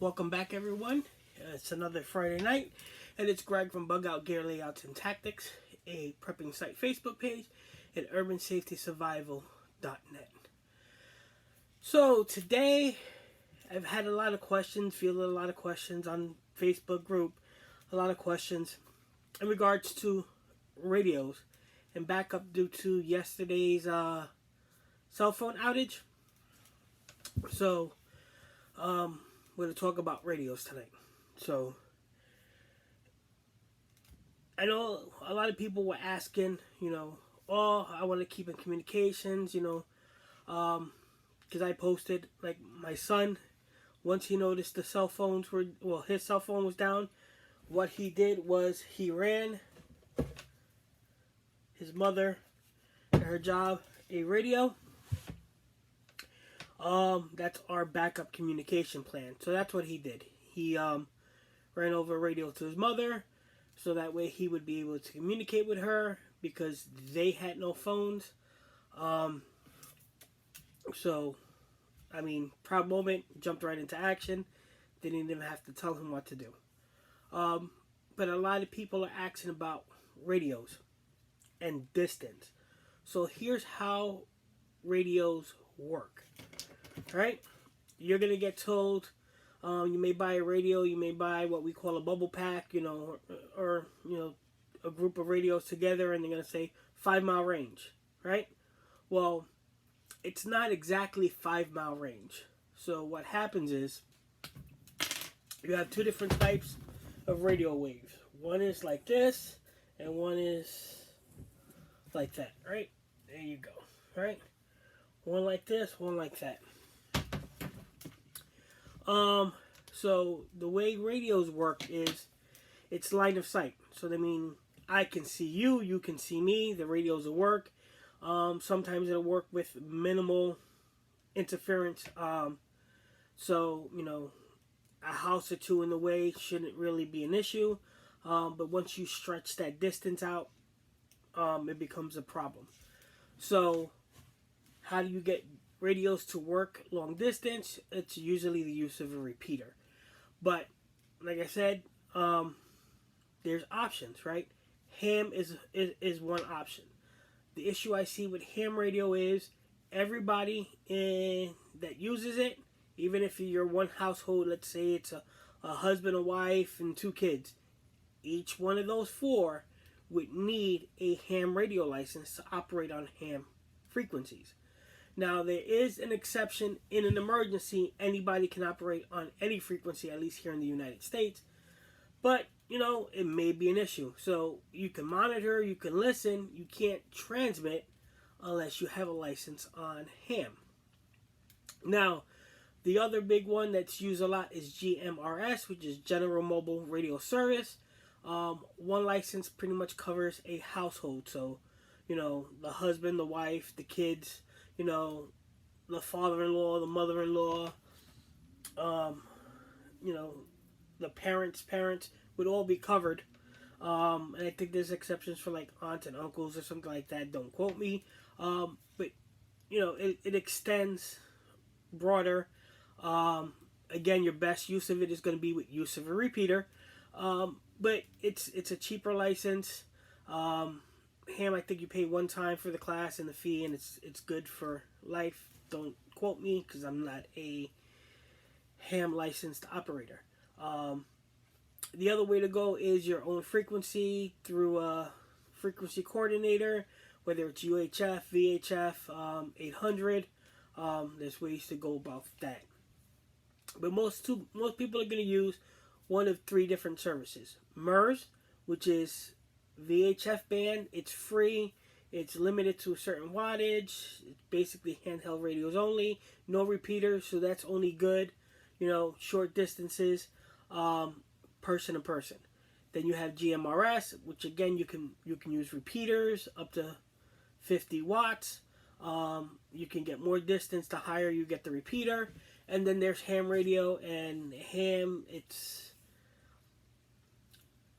Welcome back, everyone. It's another Friday night, and it's Greg from Bug Out Gear Layouts and Tactics, a prepping site Facebook page, and UrbanSafetySurvival.net. So today, I've had a lot of questions, fielded a lot of questions on Facebook group, a lot of questions in regards to radios and backup due to yesterday's cell phone outage. So, we're going to talk about radios tonight. So, I know a lot of people were asking, oh, I want to keep in communications, because I posted, like, my son, once he noticed the cell phones were, his cell phone was down, what he did was he ran his mother at her job a radio. That's our backup communication plan. So that's what he did. He ran over a radio to his mother, so that way he would be able to communicate with her because they had no phones. So, I mean, proud moment, jumped right into action. Didn't even have to tell him what to do. But a lot of people are asking about radios and distance. So here's how radios work. Right? You're going to get told you may buy a radio, you may buy what we call a bubble pack, or a group of radios together, and they're going to say 5-mile range, right? Well, it's not exactly 5-mile range. So what happens is you have two different types of radio waves. One is like this, and one is like that, right? There you go, right? One like this, one like that. So the way radios work is it's line of sight. So that means I can see you, you can see me, the radios will work. Sometimes it'll work with minimal interference. So, a house or two in the way shouldn't really be an issue. But once you stretch that distance out, it becomes a problem. So, how do you get radios to work long distance? It's usually the use of a repeater. But like I said, there's options, right? Ham is one option. The issue I see with ham radio is everybody that uses it, even if you're one household, let's say it's a husband, a wife, and 2 kids, each one of those 4 would need a ham radio license to operate on ham frequencies. Now, there is an exception. In an emergency, anybody can operate on any frequency, at least here in the United States. But, it may be an issue. So, you can monitor, you can listen, you can't transmit unless you have a license on ham. Now, the other big one that's used a lot is GMRS, which is General Mobile Radio Service. One license pretty much covers a household. So, the husband, the wife, the kids, the father-in-law, the mother-in-law, the parents would all be covered. And I think there's exceptions for like aunts and uncles or something like that. Don't quote me. But, it extends broader. Again, your best use of it is going to be with use of a repeater. But it's a cheaper license. Ham, I think you pay one time for the class and the fee, and it's good for life. Don't quote me because I'm not a ham licensed operator. The other way to go is your own frequency through a frequency coordinator, whether it's UHF, VHF, 800. There's ways to go about that. But most people are going to use one of 3 different services. MURS, which is VHF band. It's free. It's limited to a certain wattage. It's basically handheld radios only. No repeaters, so that's only good, short distances, person to person. Then you have GMRS, which again you can use repeaters up to 50 watts. You can get more distance the higher you get the repeater. And then there's ham radio, and ham,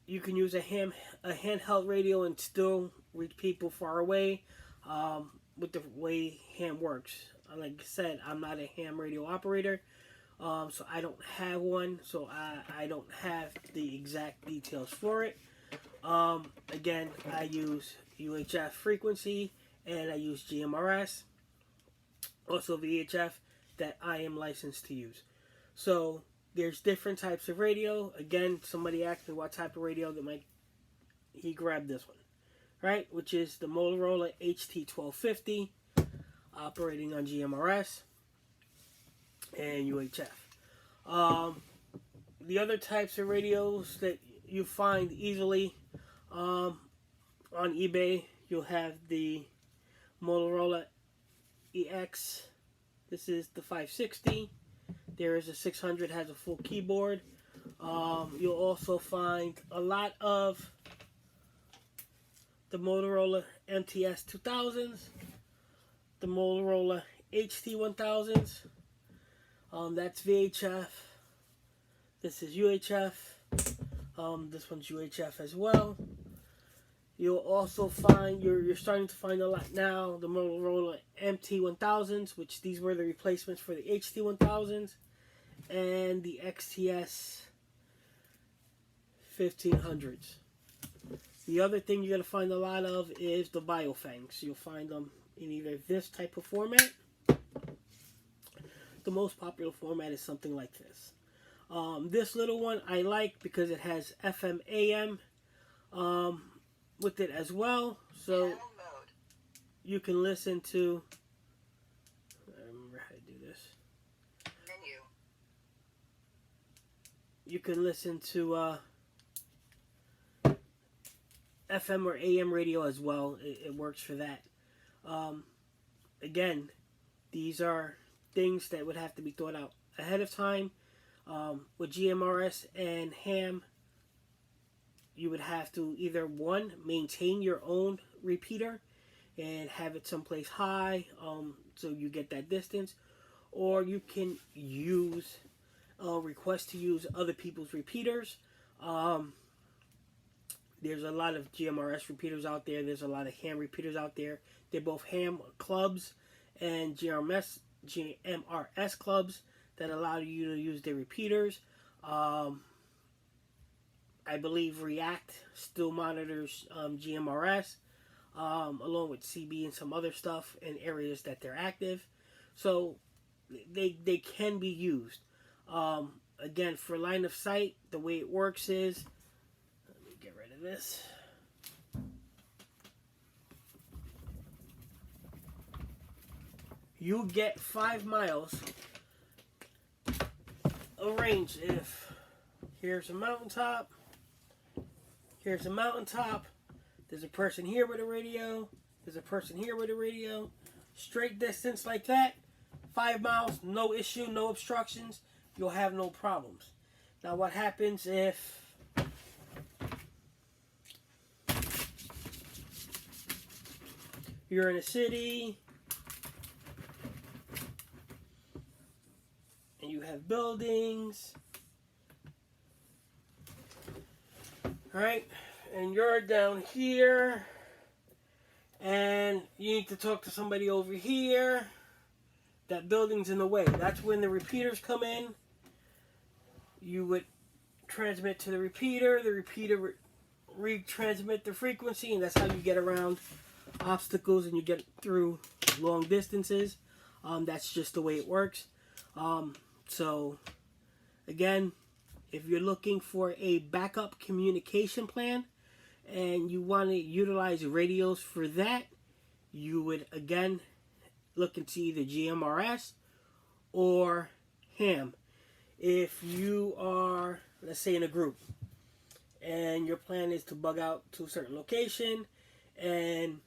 you can use a handheld radio and still reach people far away with the way ham works. Like I said, I'm not a ham radio operator. So I don't have one, so I don't have the exact details for it. Again, I use UHF frequency and I use GMRS, also VHF, that I am licensed to use. So there's different types of radio. Again, somebody asked me what type of radio he grabbed this one, right? Which is the Motorola HT1250, operating on GMRS and UHF. The other types of radios that you find easily on eBay, you'll have the Motorola EX. This is the 560. There is a 600, has a full keyboard. You'll also find a lot of the Motorola MTS 2000s, the Motorola HT 1000s. That's VHF. This is UHF. This one's UHF as well. You'll also find, you're starting to find a lot now, the Motorola MT 1000s, which these were the replacements for the HT 1000s, and the XTS 1500s. The other thing you're going to find a lot of is the Biofangs. You'll find them in either this type of format. The most popular format is something like this. This little one I like because it has FM AM with it as well, so you can listen to, I remember how to do this, menu. You can listen to FM or AM radio as well. It works for that. Again, these are things that would have to be thought out ahead of time. With GMRS and ham, you would have to either, one, maintain your own repeater and have it someplace high, so you get that distance, or you can use, request to use other people's repeaters. There's a lot of GMRS repeaters out there. There's a lot of ham repeaters out there. They're both ham clubs and GMRS clubs that allow you to use their repeaters. I believe React still monitors GMRS, along with CB and some other stuff in areas that they're active. So they can be used. Again, for line of sight, the way it works is, let me get rid of this. You get 5 miles of range if here's a mountaintop, here's a mountaintop, there's a person here with a radio, there's a person here with a radio, straight distance like that, 5 miles, no issue, no obstructions, you'll have no problems. Now what happens if you're in a city and you have buildings, right? And you're down here and you need to talk to somebody over here. That building's in the way. That's when the repeaters come in. You would transmit to the repeater retransmit the frequency, and that's how you get around obstacles and you get through long distances. That's just the way it works. So again, if you're looking for a backup communication plan and you want to utilize radios for that, you would again look into either GMRS or ham. If you are, let's say, in a group and your plan is to bug out to a certain location and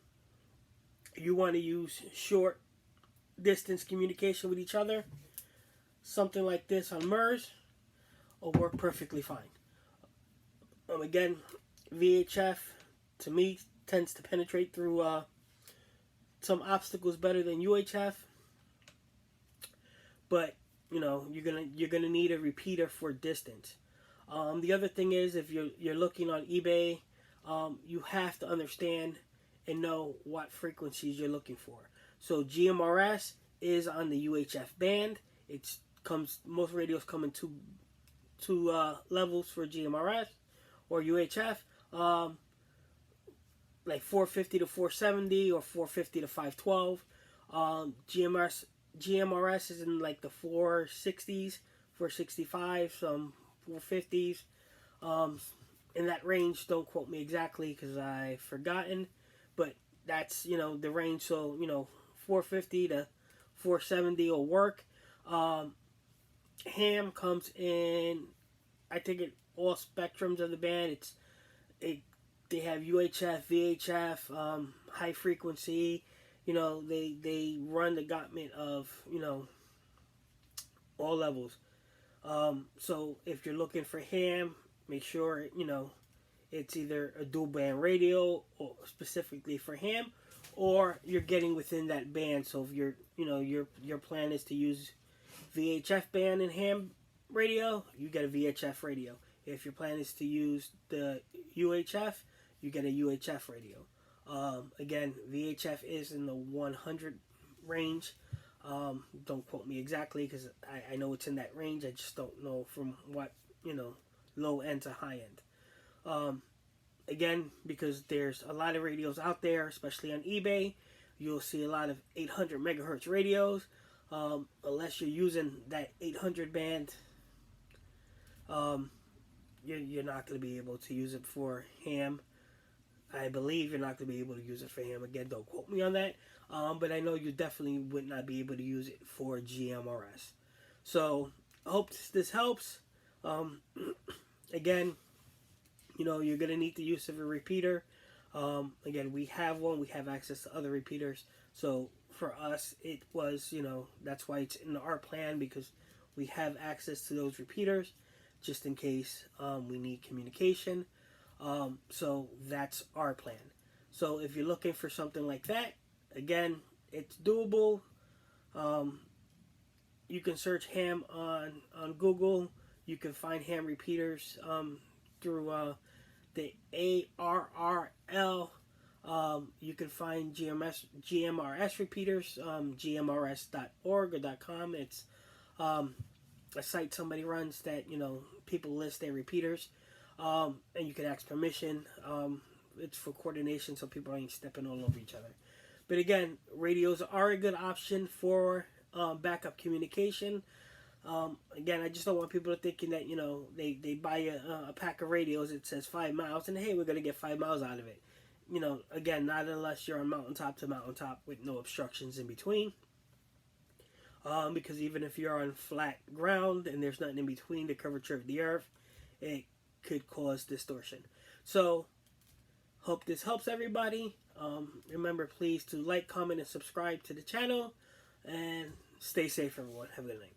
you want to use short distance communication with each other, something like this on MERS will work perfectly fine. Again, VHF to me tends to penetrate through some obstacles better than UHF, but you know you're gonna need a repeater for distance. The other thing is, if you're looking on eBay, you have to understand and know what frequencies you're looking for. So GMRS is on the UHF band. It's most radios come in two levels for GMRS or UHF. Like 450 to 470 or 450 to 512. GMRS is in like the 460s, 465, some 450s. In that range, don't quote me exactly because I've forgotten, but that's the range. So 450 to 470 will work. Ham comes in, I think, all spectrums of the band. They have UHF, VHF, high frequency. They run the gamut of all levels. So if you're looking for ham, make sure it's either a dual band radio or specifically for ham, or you're getting within that band. So if your plan is to use VHF band and ham radio, you get a VHF radio. If your plan is to use the UHF, you get a UHF radio. Again, VHF is in the 100 range. Don't quote me exactly because I know it's in that range. I just don't know from what low end to high end. Again, because there's a lot of radios out there, especially on eBay, you'll see a lot of 800 megahertz radios. Unless you're using that 800 band, you're not going to be able to use it for ham. I believe you're not going to be able to use it for ham. Again, don't quote me on that. But I know you definitely would not be able to use it for GMRS. So I hope this helps. Again, you're going to need the use of a repeater. Again, we have one. We have access to other repeaters. So for us, it was, that's why it's in our plan, because we have access to those repeaters just in case we need communication. So that's our plan. So if you're looking for something like that, again, it's doable. You can search ham on Google. You can find ham repeaters through the ARRL. You can find GMRS repeaters, gmrs.org or .com. It's a site somebody runs that people list their repeaters, and you can ask permission. It's for coordination, so people ain't stepping all over each other. But again, radios are a good option for backup communication. Again, I just don't want people thinking that they buy a pack of radios. It says 5 miles, and hey, we're gonna get 5 miles out of it. Again, not unless you're on mountaintop to mountaintop with no obstructions in between. Because even if you're on flat ground and there's nothing in between the curvature of the earth, it could cause distortion. So, hope this helps everybody. Remember, please, to like, comment, and subscribe to the channel. And stay safe, everyone. Have a good night.